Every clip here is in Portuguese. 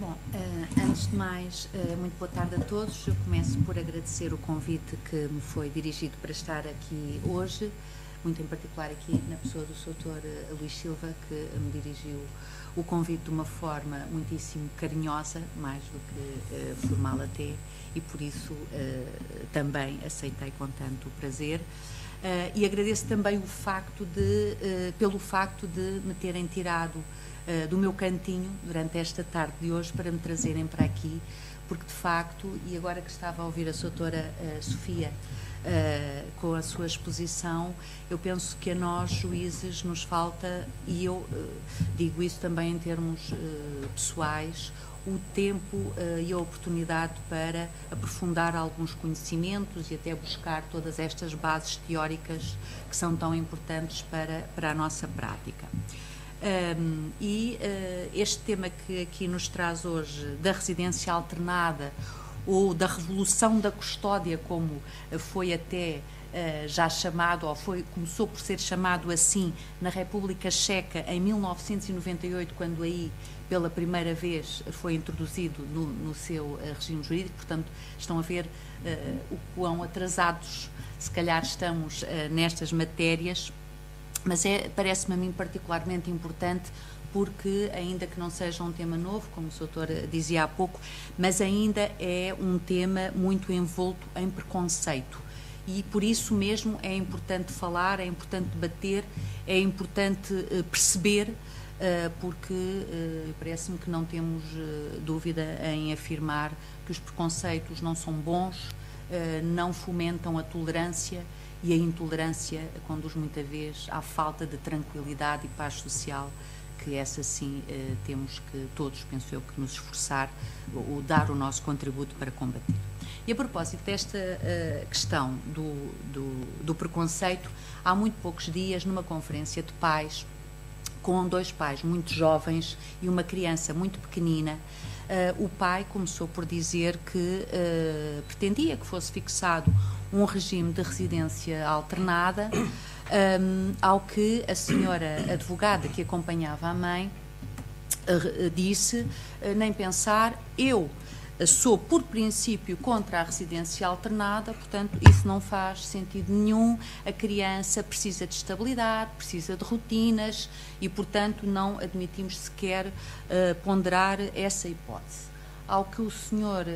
Bom, antes de mais, muito boa tarde a todos. Eu começo por agradecer o convite que me foi dirigido para estar aqui hoje, muito em particular aqui na pessoa do Sr. Luís Silva, que me dirigiu o convite de uma forma muitíssimo carinhosa, mais do que formal até, e por isso também aceitei com tanto prazer. E agradeço também pelo facto de me terem tirado do meu cantinho durante esta tarde de hoje para me trazerem para aqui, porque de facto, e agora que estava a ouvir a doutora Sofia com a sua exposição, eu penso que a nós, juízes, nos falta, e eu digo isso também em termos pessoais, o tempo e a oportunidade para aprofundar alguns conhecimentos e até buscar todas estas bases teóricas que são tão importantes para a nossa prática. Este tema que aqui nos traz hoje, da residência alternada ou da revolução da custódia, como foi até já chamado, ou começou por ser chamado assim na República Checa em 1998, quando aí pela primeira vez foi introduzido no seu regime jurídico. Portanto, estão a ver o quão atrasados se calhar estamos nestas matérias. Mas parece-me a mim particularmente importante porque, ainda que não seja um tema novo, como o doutor dizia há pouco, mas ainda é um tema muito envolto em preconceito. E por isso mesmo é importante falar, é importante debater, é importante perceber, porque parece-me que não temos dúvida em afirmar que os preconceitos não são bons, não fomentam a tolerância, e a intolerância conduz muitas vezes à falta de tranquilidade e paz social, que essa sim temos que todos, penso eu, que nos esforçar ou dar o nosso contributo para combater. E a propósito desta questão do preconceito, há muito poucos dias, numa conferência de pais, com dois pais muito jovens e uma criança muito pequenina, o pai começou por dizer que pretendia que fosse fixado um regime de residência alternada, ao que a senhora advogada que acompanhava a mãe disse, nem pensar, eu sou por princípio contra a residência alternada, portanto isso não faz sentido nenhum, a criança precisa de estabilidade, precisa de rotinas e portanto não admitimos sequer ponderar essa hipótese. Ao que o senhor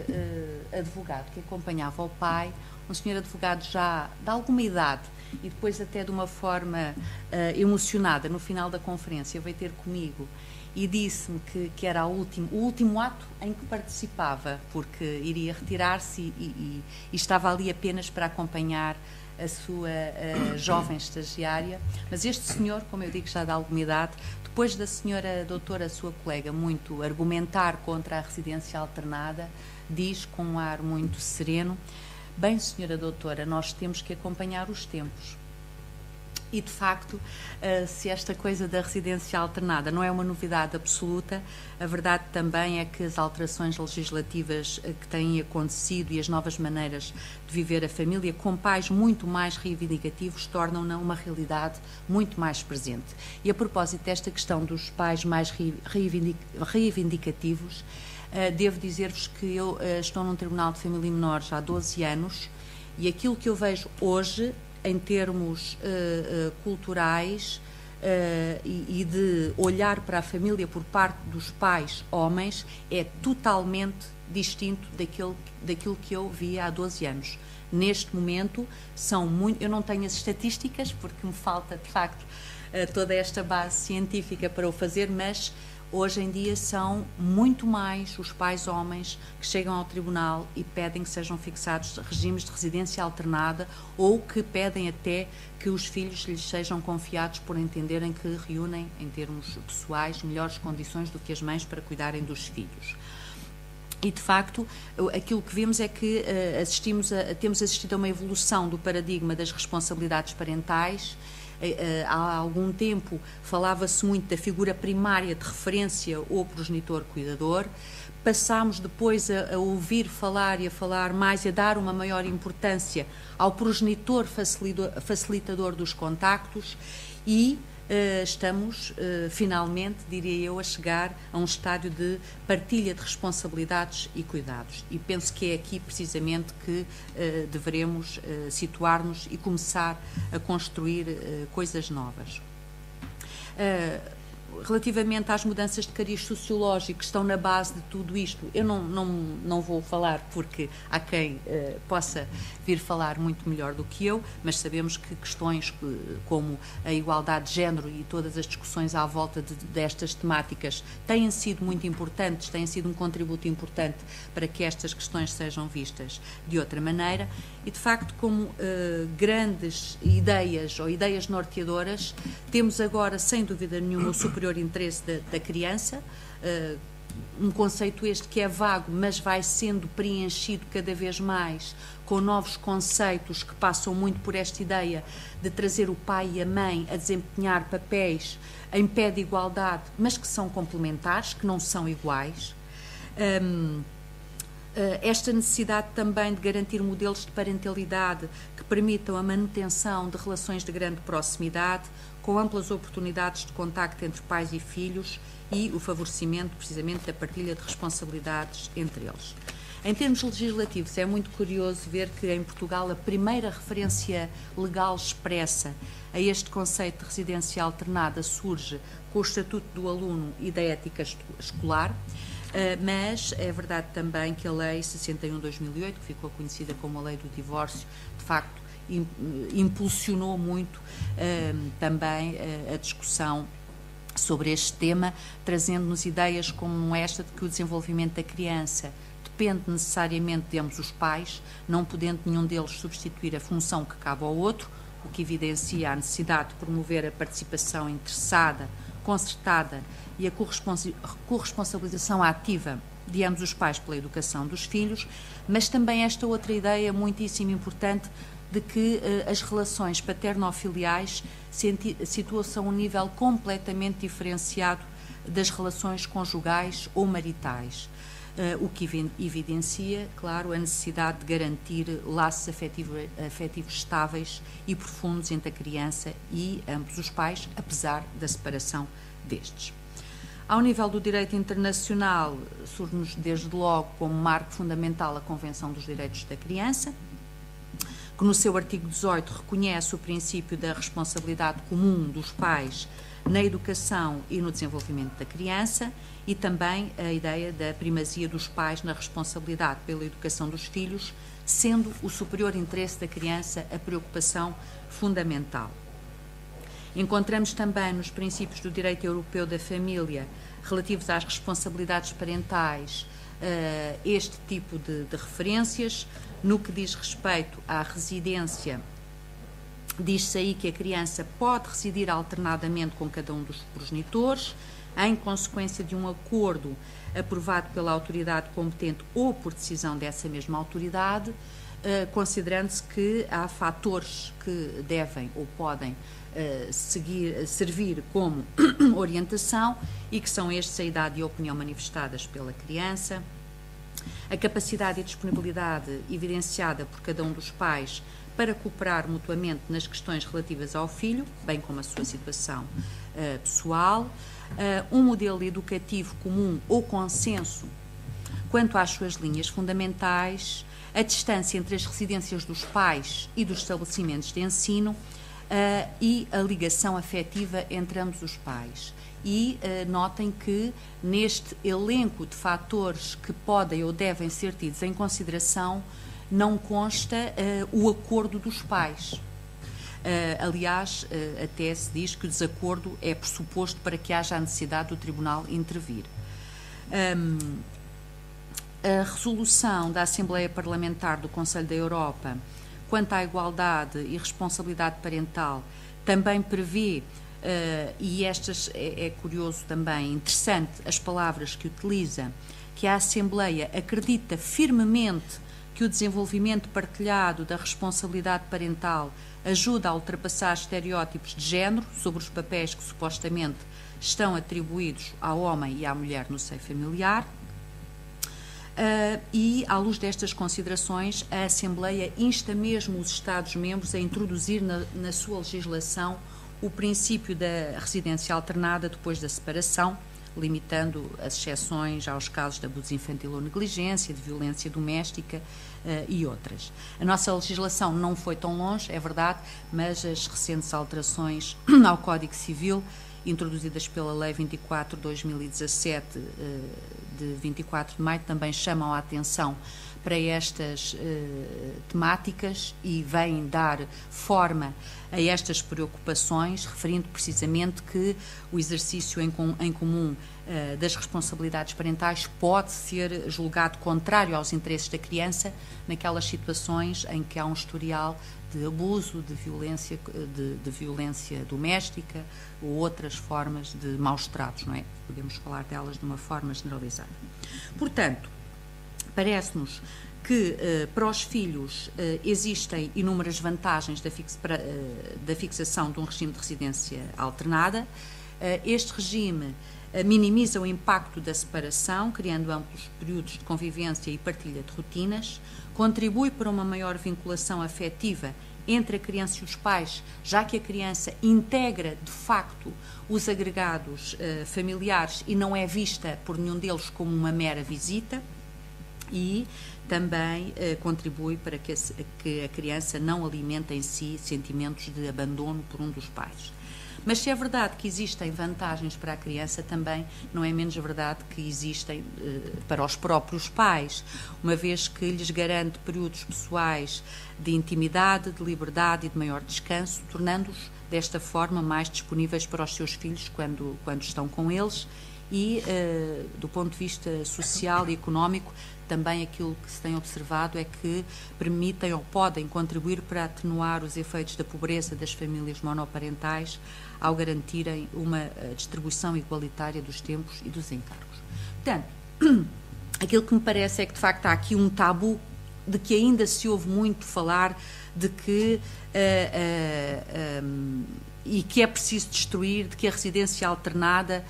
advogado que acompanhava o pai, um senhor advogado já de alguma idade e depois até de uma forma emocionada, no final da conferência veio ter comigo e disse-me que era o último ato em que participava, porque iria retirar-se e estava ali apenas para acompanhar a sua jovem estagiária. Mas este senhor, como eu digo, já de alguma idade, depois da senhora doutora, sua colega, muito argumentar contra a residência alternada, diz com um ar muito sereno: bem, senhora doutora, nós temos que acompanhar os tempos. E, de facto, se esta coisa da residência alternada não é uma novidade absoluta, a verdade também é que as alterações legislativas que têm acontecido e as novas maneiras de viver a família com pais muito mais reivindicativos tornam-na uma realidade muito mais presente. E a propósito desta questão dos pais mais reivindicativos, devo dizer-vos que eu estou num Tribunal de Família e Menores há 12 anos e aquilo que eu vejo hoje em termos culturais e de olhar para a família por parte dos pais homens é totalmente distinto daquilo que eu via há 12 anos. Neste momento, eu não tenho as estatísticas, porque me falta, de facto, toda esta base científica para o fazer, mas hoje em dia são muito mais os pais homens que chegam ao tribunal e pedem que sejam fixados regimes de residência alternada ou que pedem até que os filhos lhes sejam confiados por entenderem que reúnem, em termos pessoais, melhores condições do que as mães para cuidarem dos filhos. E, de facto, aquilo que vemos é que temos assistido a uma evolução do paradigma das responsabilidades parentais. Há algum tempo falava-se muito da figura primária de referência ou progenitor-cuidador. Passámos depois a ouvir falar e a falar mais e a dar uma maior importância ao progenitor facilitador dos contactos e estamos finalmente, diria eu, a chegar a um estádio de partilha de responsabilidades e cuidados. E penso que é aqui precisamente que deveremos situar-nos e começar a construir coisas novas. Relativamente às mudanças de cariz sociológico que estão na base de tudo isto, eu não vou falar porque há quem possa vir falar muito melhor do que eu, mas sabemos que questões como a igualdade de género e todas as discussões à volta destas temáticas têm sido muito importantes, têm sido um contributo importante para que estas questões sejam vistas de outra maneira e, de facto, como grandes ideias ou ideias norteadoras, temos agora, sem dúvida nenhuma, o superior interesse da criança, um conceito este que é vago, mas vai sendo preenchido cada vez mais com novos conceitos que passam muito por esta ideia de trazer o pai e a mãe a desempenhar papéis em pé de igualdade, mas que são complementares, que não são iguais. Esta necessidade também de garantir modelos de parentalidade que permitam a manutenção de relações de grande proximidade, com amplas oportunidades de contacto entre pais e filhos e o favorecimento, precisamente, da partilha de responsabilidades entre eles. Em termos legislativos, é muito curioso ver que em Portugal a primeira referência legal expressa a este conceito de residência alternada surge com o Estatuto do Aluno e da Ética Escolar, mas é verdade também que a Lei 61/2008, que ficou conhecida como a Lei do Divórcio, de facto impulsionou muito também a discussão sobre este tema, trazendo-nos ideias como esta de que o desenvolvimento da criança depende necessariamente de ambos os pais, não podendo nenhum deles substituir a função que cabe ao outro, o que evidencia a necessidade de promover a participação interessada, concertada e a corresponsabilização ativa de ambos os pais pela educação dos filhos, mas também esta outra ideia muitíssimo importante de que as relações paterno-filiais situam-se a um nível completamente diferenciado das relações conjugais ou maritais, o que evidencia, claro, a necessidade de garantir laços afetivos estáveis e profundos entre a criança e ambos os pais, apesar da separação destes. Ao nível do direito internacional, surge-nos desde logo como marco fundamental a Convenção dos Direitos da Criança, que no seu artigo 18 reconhece o princípio da responsabilidade comum dos pais na educação e no desenvolvimento da criança e também a ideia da primazia dos pais na responsabilidade pela educação dos filhos, sendo o superior interesse da criança a preocupação fundamental. Encontramos também nos princípios do direito europeu da família, relativos às responsabilidades parentais, este tipo de referências. No que diz respeito à residência, diz-se aí que a criança pode residir alternadamente com cada um dos progenitores, em consequência de um acordo aprovado pela autoridade competente ou por decisão dessa mesma autoridade, considerando-se que há fatores que devem ou podem servir como orientação e que são estes a idade e a opinião manifestadas pela criança, a capacidade e disponibilidade evidenciada por cada um dos pais para cooperar mutuamente nas questões relativas ao filho, bem como a sua situação pessoal, um modelo educativo comum ou consenso quanto às suas linhas fundamentais, a distância entre as residências dos pais e dos estabelecimentos de ensino e a ligação afetiva entre ambos os pais. E notem que neste elenco de fatores que podem ou devem ser tidos em consideração não consta o acordo dos pais. Aliás, até se diz que o desacordo é pressuposto para que haja a necessidade do Tribunal intervir. A resolução da Assembleia Parlamentar do Conselho da Europa quanto à igualdade e responsabilidade parental também prevê, e estas é curioso também, interessante, as palavras que utiliza, que a Assembleia acredita firmemente que o desenvolvimento partilhado da responsabilidade parental ajuda a ultrapassar estereótipos de género sobre os papéis que supostamente estão atribuídos ao homem e à mulher no seio familiar. E, à luz destas considerações, a Assembleia insta mesmo os Estados-membros a introduzir na sua legislação o princípio da residência alternada depois da separação, limitando as exceções aos casos de abuso infantil ou negligência, de violência doméstica e outras. A nossa legislação não foi tão longe, é verdade, mas as recentes alterações ao Código Civil, introduzidas pela Lei 24/2017, de 24 de maio, também chamam a atenção para estas temáticas e vêm dar forma a estas preocupações, referindo precisamente que o exercício em comum das responsabilidades parentais pode ser julgado contrário aos interesses da criança naquelas situações em que há um historial de abuso, de violência doméstica ou outras formas de maus tratos, não é? Podemos falar delas de uma forma generalizada. Portanto, parece-nos que para os filhos existem inúmeras vantagens da fixação de um regime de residência alternada. Este regime minimiza o impacto da separação, criando amplos períodos de convivência e partilha de rotinas, contribui para uma maior vinculação afetiva entre a criança e os pais, já que a criança integra, de facto, os agregados familiares e não é vista por nenhum deles como uma mera visita, e também contribui para que a criança não alimente em si sentimentos de abandono por um dos pais. Mas se é verdade que existem vantagens para a criança, também não é menos verdade que existem para os próprios pais, uma vez que lhes garante períodos pessoais de intimidade, de liberdade e de maior descanso, tornando-os desta forma mais disponíveis para os seus filhos quando estão com eles e, do ponto de vista social e económico, também aquilo que se tem observado é que permitem ou podem contribuir para atenuar os efeitos da pobreza das famílias monoparentais ao garantirem uma distribuição igualitária dos tempos e dos encargos. Portanto, aquilo que me parece é que, de facto, há aqui um tabu de que ainda se ouve muito falar de que e que é preciso destruir, de que a residência alternada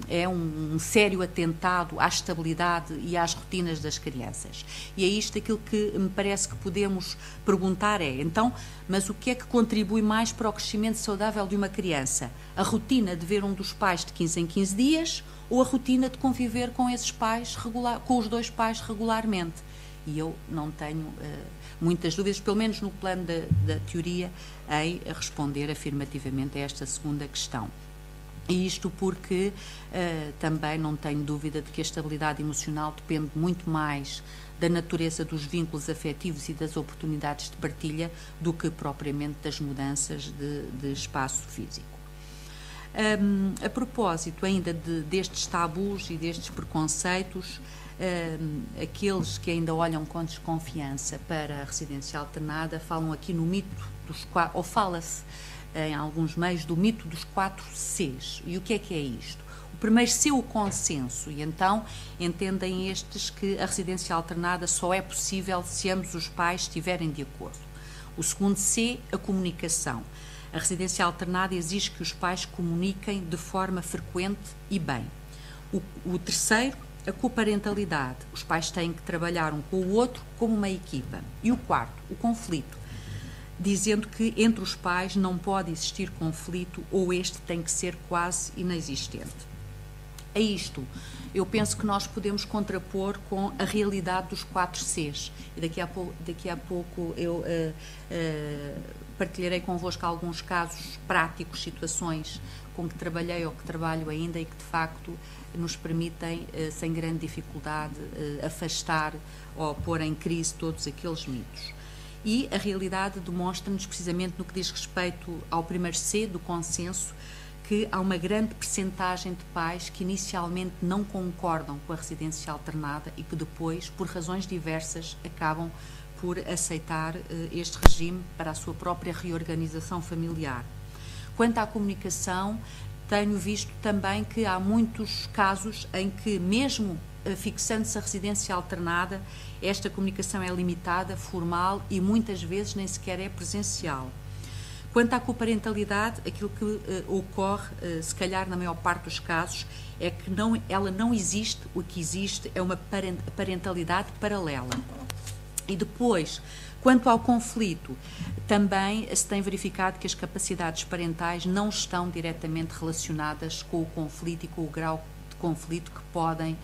é um sério atentado à estabilidade e às rotinas das crianças. E é isto aquilo que me parece que podemos perguntar então, mas o que é que contribui mais para o crescimento saudável de uma criança? A rotina de ver um dos pais de 15 em 15 dias ou a rotina de conviver com esses pais, com os dois pais regularmente? E eu não tenho muitas dúvidas, pelo menos no plano da teoria, em responder afirmativamente a esta segunda questão. E isto porque também não tenho dúvida de que a estabilidade emocional depende muito mais da natureza dos vínculos afetivos e das oportunidades de partilha do que propriamente das mudanças de espaço físico. A propósito ainda destes tabus e destes preconceitos, aqueles que ainda olham com desconfiança para a residência alternada falam aqui no mito ou fala-se em alguns meios do mito dos 4 Cs. E o que é isto? O primeiro C, o consenso, e então entendem estes que a residência alternada só é possível se ambos os pais estiverem de acordo. O segundo C, a comunicação. A residência alternada exige que os pais comuniquem de forma frequente e bem. O terceiro, a coparentalidade. Os pais têm que trabalhar um com o outro como uma equipa. E o quarto, o conflito, dizendo que entre os pais não pode existir conflito ou este tem que ser quase inexistente. A isto, eu penso que nós podemos contrapor com a realidade dos 4 Cs. E daqui a pouco eu partilharei convosco alguns casos práticos, situações com que trabalhei ou que trabalho ainda e que, de facto, nos permitem, sem grande dificuldade, afastar ou pôr em crise todos aqueles mitos. E a realidade demonstra-nos, precisamente no que diz respeito ao primeiro C, do consenso, que há uma grande percentagem de pais que inicialmente não concordam com a residência alternada e que depois, por razões diversas, acabam por aceitar este regime para a sua própria reorganização familiar. Quanto à comunicação, tenho visto também que há muitos casos em que, mesmo fixando-se a residência alternada, esta comunicação é limitada, formal e muitas vezes nem sequer é presencial. Quanto à coparentalidade, aquilo que ocorre, se calhar na maior parte dos casos, é que ela não existe, o que existe é uma parentalidade paralela. E depois, Quanto ao conflito, também se tem verificado que as capacidades parentais não estão diretamente relacionadas com o conflito e com o grau de conflito que podem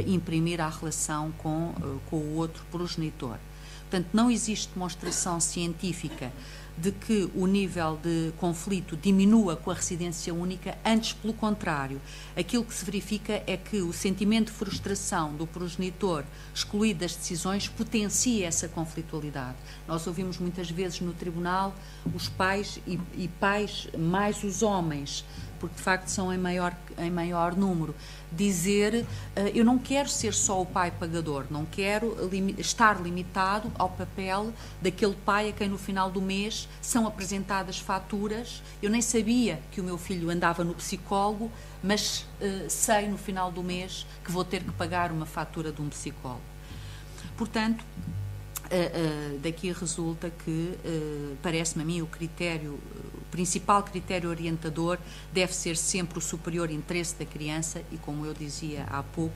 imprimir à relação com o outro progenitor. Portanto, não existe demonstração científica de que o nível de conflito diminua com a residência única, antes pelo contrário. Aquilo que se verifica é que o sentimento de frustração do progenitor excluído das decisões potencia essa conflitualidade. Nós ouvimos muitas vezes no tribunal os pais e pais mais os homens, porque de facto são em maior número, dizer eu não quero ser só o pai pagador, não quero estar limitado ao papel daquele pai a quem no final do mês são apresentadas faturas. Eu nem sabia que o meu filho andava no psicólogo, mas sei no final do mês que vou ter que pagar uma fatura de um psicólogo. Portanto, daqui resulta que, parece-me a mim, o principal critério orientador deve ser sempre o superior interesse da criança e, como eu dizia há pouco,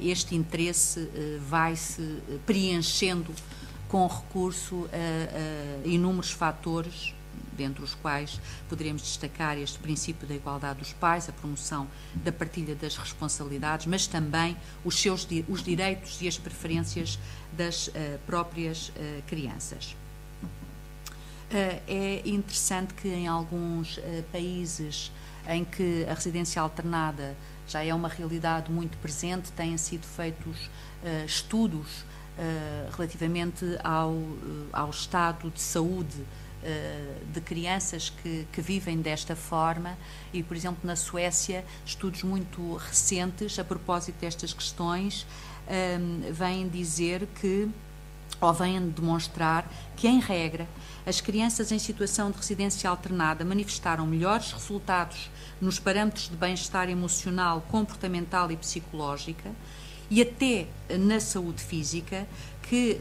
este interesse vai-se preenchendo com recurso a inúmeros fatores, dentre os quais poderemos destacar este princípio da igualdade dos pais, a promoção da partilha das responsabilidades, mas também os direitos e as preferências das próprias crianças. É interessante que em alguns países em que a residência alternada já é uma realidade muito presente, têm sido feitos estudos relativamente ao estado de saúde de crianças que vivem desta forma e, por exemplo, na Suécia, estudos muito recentes a propósito destas questões vêm dizer que, ou vêm demonstrar que, em regra, as crianças em situação de residência alternada manifestaram melhores resultados nos parâmetros de bem-estar emocional, comportamental e psicológica e até na saúde física, que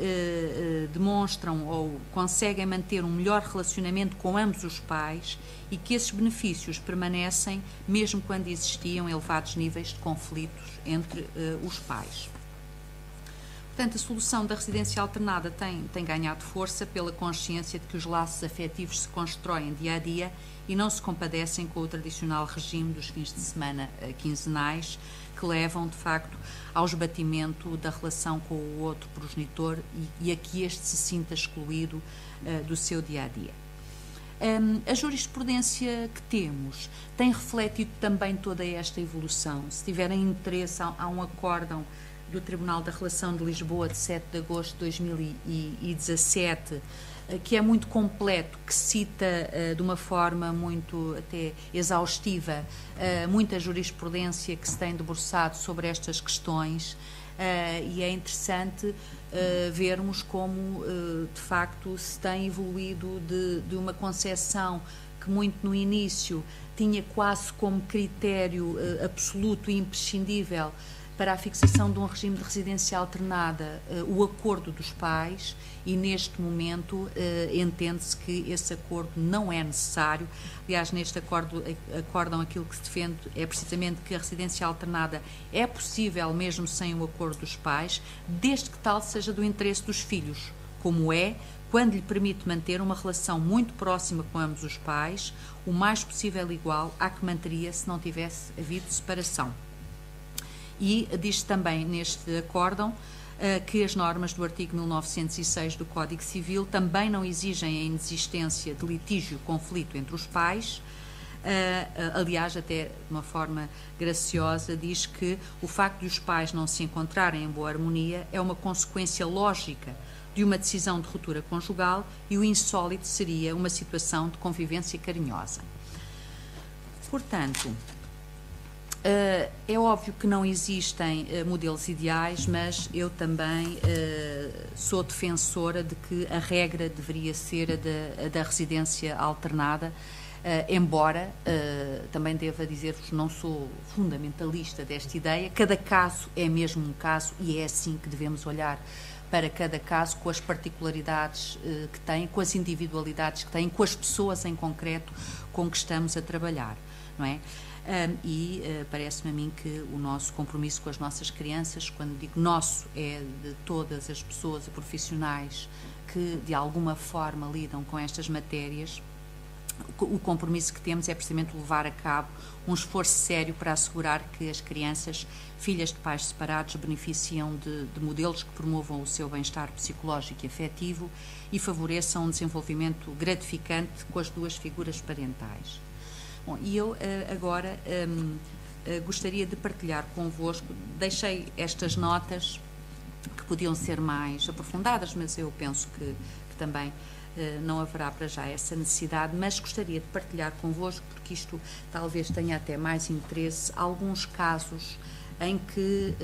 demonstram ou conseguem manter um melhor relacionamento com ambos os pais e que esses benefícios permanecem mesmo quando existiam elevados níveis de conflitos entre os pais. Portanto, a solução da residência alternada tem ganhado força pela consciência de que os laços afetivos se constroem dia a dia e não se compadecem com o tradicional regime dos fins de semana quinzenais, que levam, de facto, ao esbatimento da relação com o outro progenitor e a que este se sinta excluído do seu dia-a-dia. A jurisprudência que temos tem refletido também toda esta evolução. Se tiverem interesse, há um acórdão do Tribunal da Relação de Lisboa de 7 de agosto de 2017, que é muito completo, que cita de uma forma muito até exaustiva muita jurisprudência que se tem debruçado sobre estas questões e é interessante vermos como de facto se tem evoluído de uma concepção que muito no início tinha quase como critério absoluto e imprescindível para a fixação de um regime de residência alternada o acordo dos pais e neste momento entende-se que esse acordo não é necessário. Aliás, neste acórdão aquilo que se defende é precisamente que a residência alternada é possível mesmo sem o acordo dos pais, desde que tal seja do interesse dos filhos, como é quando lhe permite manter uma relação muito próxima com ambos os pais, o mais possível igual à que manteria se não tivesse havido separação. E diz também neste acórdão que as normas do artigo 1906 do Código Civil também não exigem a inexistência de litígio, conflito entre os pais. Aliás, até de uma forma graciosa, diz que o facto de os pais não se encontrarem em boa harmonia é uma consequência lógica de uma decisão de ruptura conjugal e o insólito seria uma situação de convivência carinhosa. Portanto, é óbvio que não existem modelos ideais, mas eu também sou defensora de que a regra deveria ser a da residência alternada, embora também deva dizer-vos, não sou fundamentalista desta ideia, cada caso é mesmo um caso e é assim que devemos olhar para cada caso, com as particularidades que tem, com as individualidades que tem, com as pessoas em concreto com que estamos a trabalhar, não é? Parece-me a mim que o nosso compromisso com as nossas crianças, quando digo nosso, é de todas as pessoas e profissionais que de alguma forma lidam com estas matérias. O compromisso que temos é precisamente levar a cabo um esforço sério para assegurar que as crianças, filhas de pais separados, beneficiam de modelos que promovam o seu bem-estar psicológico e afetivo e favoreçam um desenvolvimento gratificante com as duas figuras parentais. Bom, e eu agora gostaria de partilhar convosco, deixei estas notas que podiam ser mais aprofundadas, mas eu penso que também não haverá para já essa necessidade, mas gostaria de partilhar convosco, porque isto talvez tenha até mais interesse, alguns casos em que,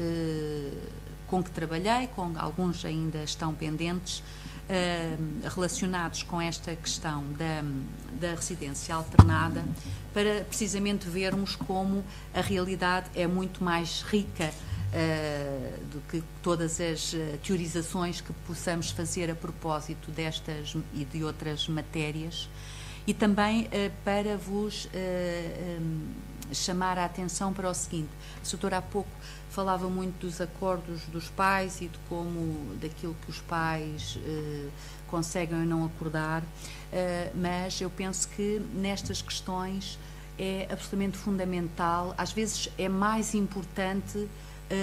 com que trabalhei, com alguns ainda estão pendentes, relacionados com esta questão da residência alternada, para precisamente vermos como a realidade é muito mais rica do que todas as teorizações que possamos fazer a propósito destas e de outras matérias, e também para vos chamar a atenção para o seguinte: a doutora há pouco falava muito dos acordos dos pais e de como daquilo que os pais conseguem ou não acordar, mas eu penso que nestas questões é absolutamente fundamental, às vezes é mais importante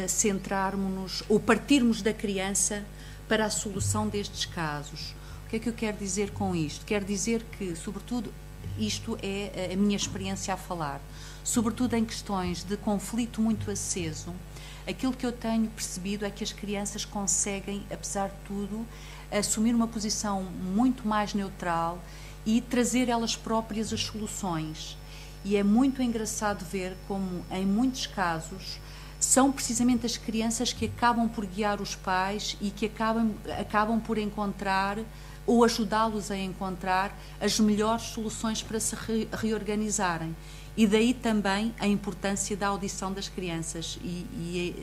centrarmos-nos ou partirmos da criança para a solução destes casos. O que é que eu quero dizer com isto? Quero dizer que, sobretudo, isto é a minha experiência a falar, sobretudo em questões de conflito muito aceso, aquilo que eu tenho percebido é que as crianças conseguem, apesar de tudo, assumir uma posição muito mais neutral e trazer elas próprias as soluções. E é muito engraçado ver como, em muitos casos, são precisamente as crianças que acabam por guiar os pais e que acabam por encontrar ou ajudá-los a encontrar as melhores soluções para se reorganizarem. E daí também a importância da audição das crianças e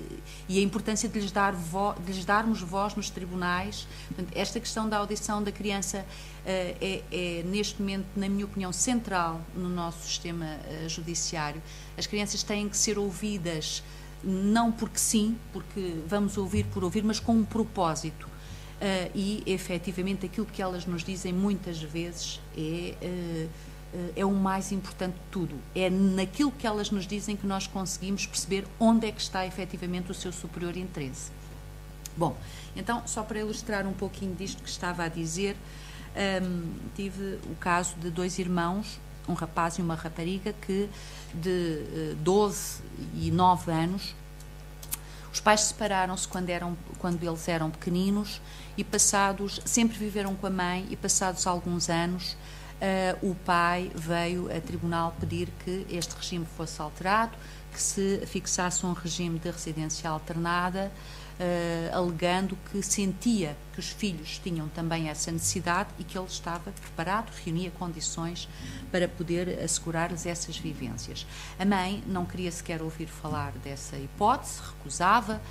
a importância de lhes darmos voz nos tribunais. Portanto, esta questão da audição da criança é neste momento, na minha opinião, central no nosso sistema judiciário. As crianças têm que ser ouvidas, não porque sim, porque vamos ouvir por ouvir, mas com um propósito. E, efetivamente, aquilo que elas nos dizem muitas vezes é o mais importante de tudo. É naquilo que elas nos dizem que nós conseguimos perceber onde é que está, efetivamente, o seu superior interesse. Bom, então, só para ilustrar um pouquinho disto que estava a dizer, tive o caso de dois irmãos, um rapaz e uma rapariga, que de 12 e 9 anos, os pais separaram-se quando eles eram pequeninos e sempre viveram com a mãe, e passados alguns anos o pai veio a tribunal pedir que este regime fosse alterado, que se fixasse um regime de residência alternada, alegando que sentia que os filhos tinham também essa necessidade e que ele estava preparado, reunia condições para poder assegurar-lhes essas vivências. A mãe não queria sequer ouvir falar dessa hipótese, recusava.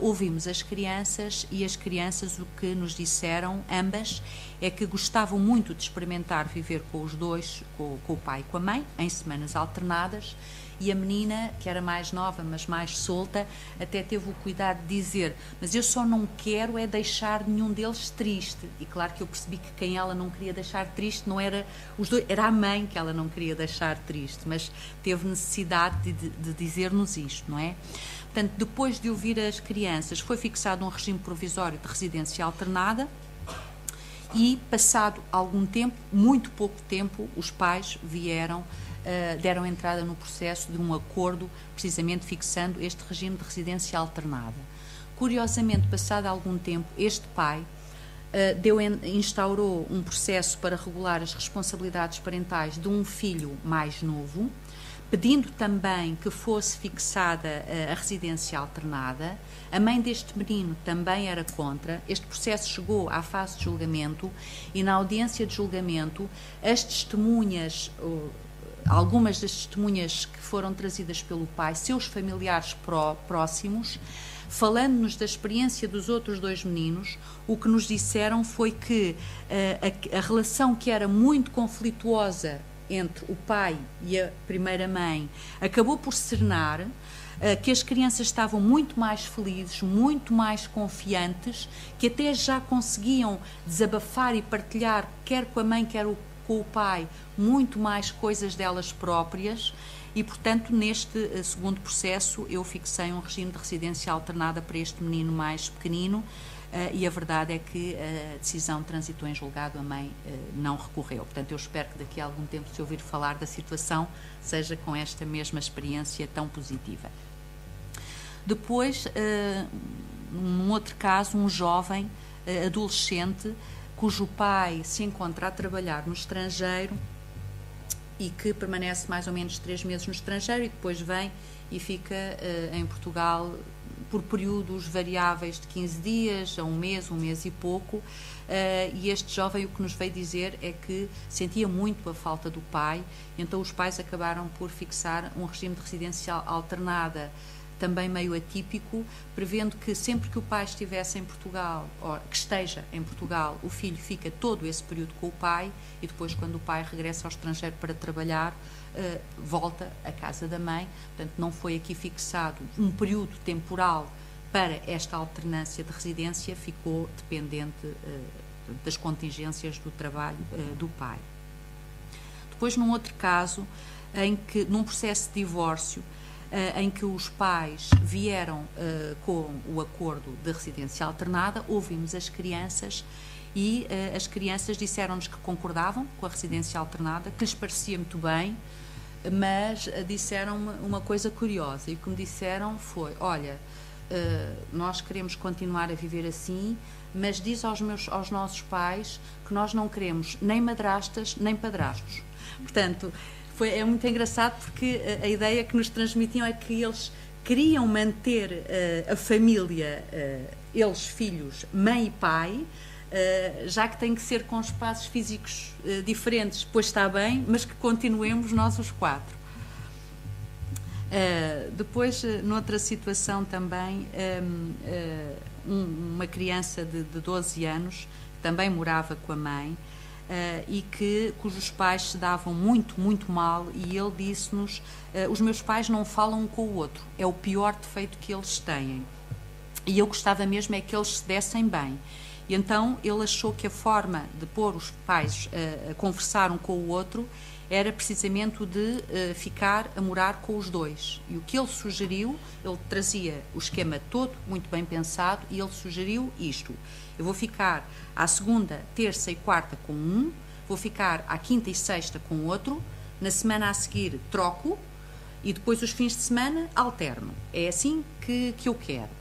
Ouvimos as crianças, e as crianças o que nos disseram, ambas, é que gostavam muito de experimentar viver com os dois, com o pai e com a mãe, em semanas alternadas. E a menina, que era mais nova, mas mais solta, até teve o cuidado de dizer: mas eu só não quero é deixar nenhum deles triste. E claro que eu percebi que quem ela não queria deixar triste não era os dois, era a mãe que ela não queria deixar triste, mas teve necessidade de dizer-nos isto, não é? Portanto, depois de ouvir as crianças, foi fixado um regime provisório de residência alternada e, passado algum tempo, muito pouco tempo, os pais deram entrada no processo de um acordo, precisamente fixando este regime de residência alternada. Curiosamente, passado algum tempo, este pai instaurou um processo para regular as responsabilidades parentais de um filho mais novo, pedindo também que fosse fixada a residência alternada. A mãe deste menino também era contra. Este processo chegou à fase de julgamento e, na audiência de julgamento, as testemunhas, algumas das testemunhas que foram trazidas pelo pai, seus familiares próximos, falando-nos da experiência dos outros dois meninos, o que nos disseram foi que a relação, que era muito conflituosa entre o pai e a primeira-mãe acabou por serenar, que as crianças estavam muito mais felizes, muito mais confiantes, que até já conseguiam desabafar e partilhar, quer com a mãe, quer com o pai, muito mais coisas delas próprias. E, portanto, neste segundo processo, eu fixei um regime de residência alternada para este menino mais pequenino, e a verdade é que a decisão transitou em julgado, a mãe não recorreu. Portanto, eu espero que daqui a algum tempo, se ouvir falar da situação, seja com esta mesma experiência tão positiva. Depois, num outro caso, um jovem adolescente cujo pai se encontra a trabalhar no estrangeiro e que permanece mais ou menos 3 meses no estrangeiro e depois vem e fica em Portugal por períodos variáveis de 15 dias a um mês e pouco, e este jovem o que nos veio dizer é que sentia muito a falta do pai, então os pais acabaram por fixar um regime de residência alternada também meio atípico, prevendo que sempre que o pai estivesse em Portugal, ou que esteja em Portugal, o filho fica todo esse período com o pai e depois, quando o pai regressa ao estrangeiro para trabalhar, volta à casa da mãe. Portanto, não foi aqui fixado um período temporal para esta alternância de residência, ficou dependente das contingências do trabalho do pai. Depois, num outro caso, num processo de divórcio, em que os pais vieram com o acordo de residência alternada, ouvimos as crianças e as crianças disseram-nos que concordavam com a residência alternada, que lhes parecia muito bem, mas disseram-me uma coisa curiosa, e o que me disseram foi: olha, nós queremos continuar a viver assim, mas diz aos nossos pais que nós não queremos nem madrastas nem padrastos. Portanto, é muito engraçado, porque a ideia que nos transmitiam é que eles queriam manter a família, eles filhos, mãe e pai, já que tem que ser com espaços físicos diferentes, pois está bem, mas que continuemos nós os 4. Depois, noutra situação também, uma criança de 12 anos, também morava com a mãe, e cujos pais se davam muito, muito mal, e ele disse-nos: os meus pais não falam um com o outro, é o pior defeito que eles têm, e eu gostava mesmo é que eles se dessem bem. E então ele achou que a forma de pôr os pais a conversar um com o outro era precisamente o de ficar a morar com os dois. E o que ele sugeriu, ele trazia o esquema todo muito bem pensado, e ele sugeriu isto: eu vou ficar à segunda, terça e quarta com um, vou ficar à quinta e sexta com outro, na semana a seguir troco, e depois os fins de semana alterno. É assim que eu quero.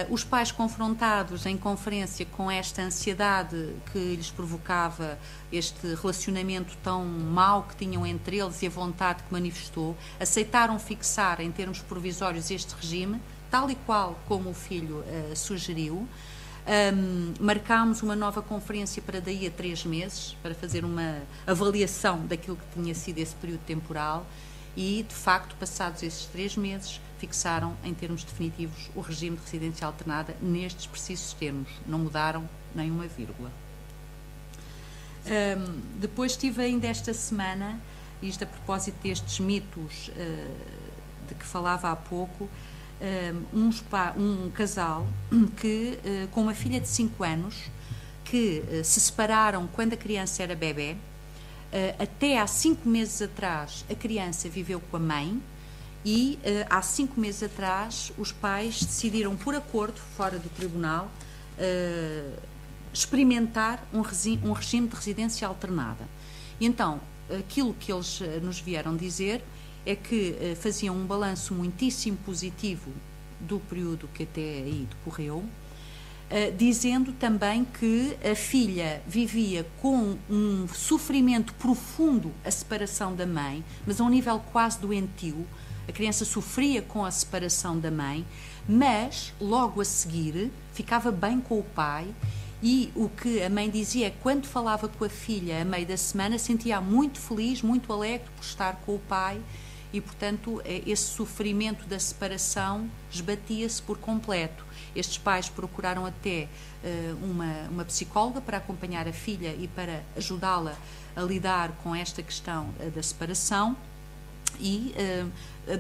Os pais, confrontados em conferência com esta ansiedade que lhes provocava este relacionamento tão mau que tinham entre eles e a vontade que manifestou, aceitaram fixar em termos provisórios este regime, tal e qual como o filho sugeriu. Marcámos uma nova conferência para daí a 3 meses, para fazer uma avaliação daquilo que tinha sido esse período temporal, e, de facto, passados esses 3 meses, fixaram em termos definitivos o regime de residência alternada nestes precisos termos, não mudaram nem uma vírgula. Depois tive ainda esta semana, isto a propósito destes mitos de que falava há pouco, um casal que, com uma filha de 5 anos, que se separaram quando a criança era bebé. Até há 5 meses atrás a criança viveu com a mãe, e há 5 meses atrás os pais decidiram, por acordo, fora do tribunal, experimentar um regime de residência alternada. E então, aquilo que eles nos vieram dizer é que faziam um balanço muitíssimo positivo do período que até aí decorreu, dizendo também que a filha vivia com um sofrimento profundo a separação da mãe, mas a um nível quase doentio. A criança sofria com a separação da mãe, mas logo a seguir ficava bem com o pai, e o que a mãe dizia é que quando falava com a filha a meio da semana sentia muito feliz, muito alegre por estar com o pai, e, portanto, esse sofrimento da separação esbatia-se por completo. Estes pais procuraram até uma psicóloga para acompanhar a filha e para ajudá-la a lidar com esta questão da separação, e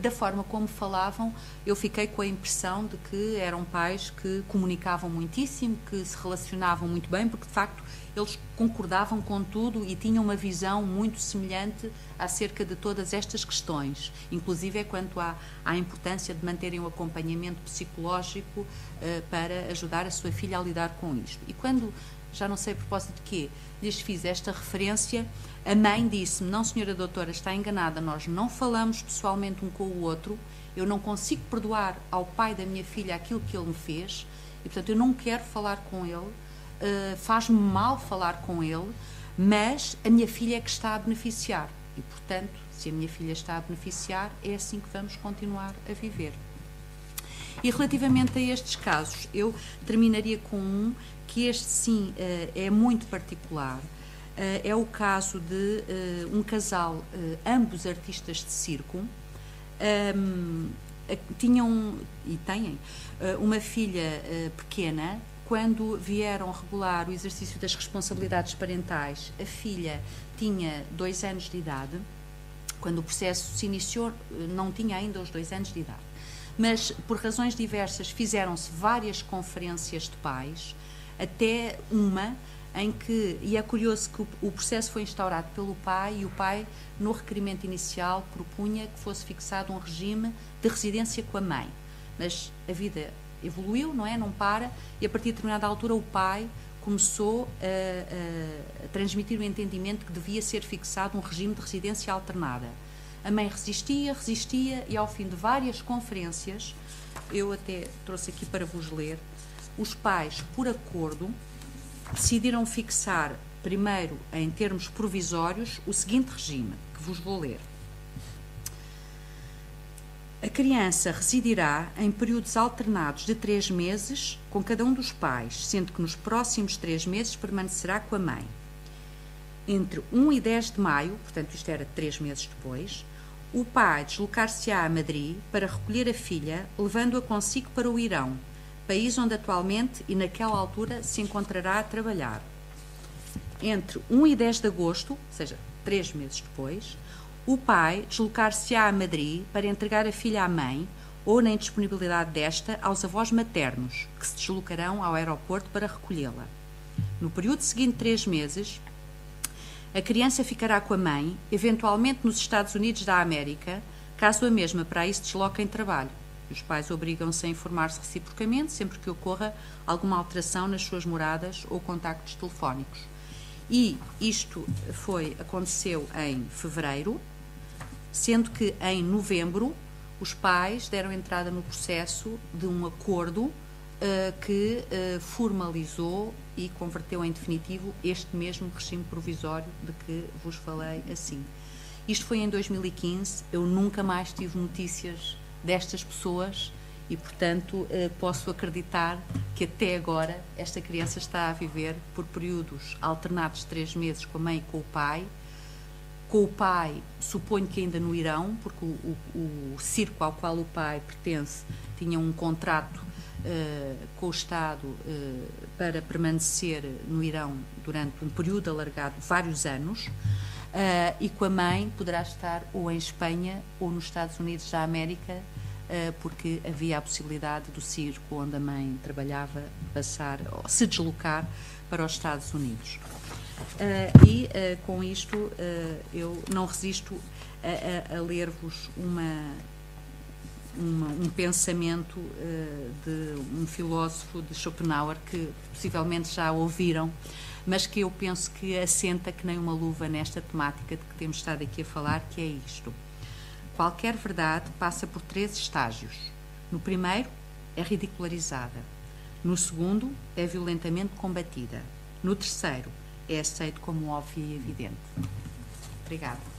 da forma como falavam, eu fiquei com a impressão de que eram pais que comunicavam muitíssimo, que se relacionavam muito bem, porque de facto eles concordavam com tudo e tinham uma visão muito semelhante acerca de todas estas questões, inclusive quanto à importância de manterem o acompanhamento psicológico para ajudar a sua filha a lidar com isto. E quando, já não sei a propósito de quê, lhes fiz esta referência, a mãe disse-me: não, senhora doutora, está enganada, nós não falamos pessoalmente um com o outro, eu não consigo perdoar ao pai da minha filha aquilo que ele me fez, e portanto eu não quero falar com ele, faz-me mal falar com ele, mas a minha filha é que está a beneficiar, e portanto, se a minha filha está a beneficiar, é assim que vamos continuar a viver. E relativamente a estes casos, eu terminaria com um, que este sim é muito particular. É o caso de um casal, ambos artistas de circo, tinham e têm uma filha pequena. Quando vieram regular o exercício das responsabilidades parentais, a filha tinha 2 anos de idade. Quando o processo se iniciou, não tinha ainda os 2 anos de idade. Mas, por razões diversas, fizeram-se várias conferências de pais, até uma em que, e é curioso que o processo foi instaurado pelo pai, e o pai, no requerimento inicial, propunha que fosse fixado um regime de residência com a mãe. Mas a evoluiu, não é? Não para, e a partir de determinada altura o pai começou a transmitir o entendimento que devia ser fixado um regime de residência alternada. A mãe resistia, e ao fim de várias conferências, eu até trouxe aqui para vos ler, os pais, por acordo, decidiram fixar, primeiro, em termos provisórios, o seguinte regime, que vos vou ler. A criança residirá em períodos alternados de 3 meses com cada um dos pais, sendo que nos próximos 3 meses permanecerá com a mãe. Entre 1 e 10 de maio, portanto isto era 3 meses depois, o pai deslocar-se-á a Madrid para recolher a filha, levando-a consigo para o Irão, país onde atualmente e naquela altura se encontrará a trabalhar. Entre 1 e 10 de agosto, ou seja, 3 meses depois, o pai deslocar-se-á a Madrid para entregar a filha à mãe, ou, na indisponibilidade desta, aos avós maternos, que se deslocarão ao aeroporto para recolhê-la. No período seguinte 3 meses, a criança ficará com a mãe, eventualmente nos Estados Unidos da América, caso a mesma para aí se desloque em trabalho. Os pais obrigam-se a informar-se reciprocamente sempre que ocorra alguma alteração nas suas moradas ou contactos telefónicos. E isto aconteceu em fevereiro, sendo que em novembro os pais deram entrada no processo de um acordo que formalizou e converteu em definitivo este mesmo regime provisório de que vos falei assim. Isto foi em 2015, eu nunca mais tive notícias destas pessoas e, portanto, posso acreditar que até agora esta criança está a viver por períodos alternados de 3 meses com a mãe e com o pai. Com o pai, suponho que ainda no Irão, porque o circo ao qual o pai pertence tinha um contrato com o Estado para permanecer no Irão durante um período alargado, vários anos, e com a mãe poderá estar ou em Espanha ou nos Estados Unidos da América, porque havia a possibilidade do circo onde a mãe trabalhava passar, ou se deslocar para os Estados Unidos. Com isto eu não resisto a ler-vos um pensamento de um filósofo de Schopenhauer que possivelmente já ouviram, mas que eu penso que assenta que nem uma luva nesta temática de que temos estado aqui a falar, que é isto. Qualquer verdade passa por 3 estágios. No primeiro, é ridicularizada. No segundo, é violentamente combatida. No terceiro, é aceito como óbvio e evidente. Obrigada.